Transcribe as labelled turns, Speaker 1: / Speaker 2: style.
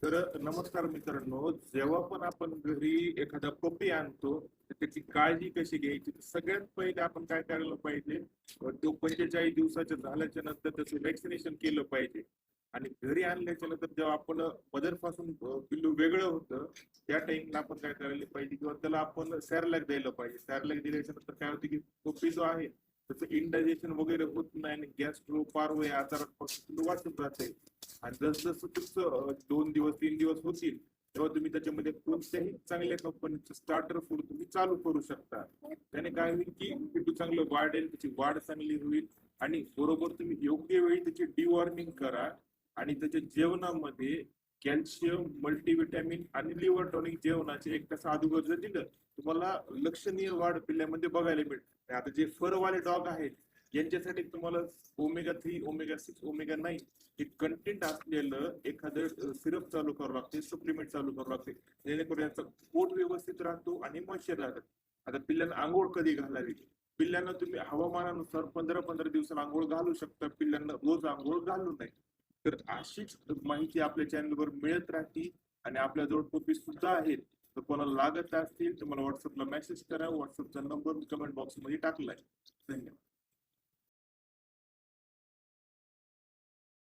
Speaker 1: तर नमस्कार मित्रांनो, जेव्हा पण आपण घरी एखादा पपी आणतो तर त्याची काळजी कशी घ्यायची, तर सगळ्यात पहिले आपण काय करायला पाहिजे. तो 45 दिवसाच्या झाल्याच्या नंतर त्याचं वॅक्सिनेशन केलं पाहिजे. आणि घरी आणल्याच्या नंतर जेव्हा आपण मदर पासून पिल्लू वेगळं होतं, त्या टाइमला आपण काय करायला पाहिजे, किंवा त्याला आपण सॅरलॅक द्यायला पाहिजे. सॅरलॅक दिल्याच्या नंतर काय होते की पपी जो आहे त्याचं इंडायजेशन वगैरे होत नाही आणि गॅस्ट्रो पार्व या आजारापासून वाचून राहते. आणि जसं तुमचं 2 दिवस 3 दिवस होतील, तेव्हा तुम्ही त्याच्यामध्ये कोणत्याही चांगल्या कंपनीचं स्टार्टर फूड तुम्ही चालू करू शकता. त्याने काय होईल की पिल्लू चांगलं वाढेल, त्याची वाढ चांगली होईल. आणि बरोबर तुम्ही योग्य वेळी त्याची डिवॉर्मिंग करा. आणि त्याच्या जेवणामध्ये कॅल्शियम, मल्टीव्हिटॅमिन आणि लिव्हर टॉनिक जेवणाचे 1 तास अगोदर जर दिलं, तुम्हाला लक्षणीय वाढ पिल्ल्यामध्ये बघायला मिळते. आता जे फरवाले डॉग आहेत यांच्यासाठी तुम्हाला ओमेगा 3, ओमेगा 6, ओमेगा 9 हे कंटेंट असलेलं एखादं सिरप चालू करावं लागते, सप्लिमेंट चालू करावं लागते, जेणेकरून याचा पोट व्यवस्थित राहतो आणि मॉइश्चर राहतात. आता पिल्लांना आंघोळ कधी घालावी, पिल्लांना तुम्ही हवामानानुसार 15-15 दिवसाला आंघोळ घालू शकता, पिल्लांना रोज आंघोळ घालू नये. तर अशीच माहिती आपल्या चॅनलवर मिळत राहते. आणि आपल्याजवळ टोपी सुद्धा आहेत. तर कोणाला लागत असतील तर मला व्हॉट्सअपला मेसेज करा. व्हॉट्सअपचा नंबर कमेंट बॉक्समध्ये टाकलाय. धन्यवाद.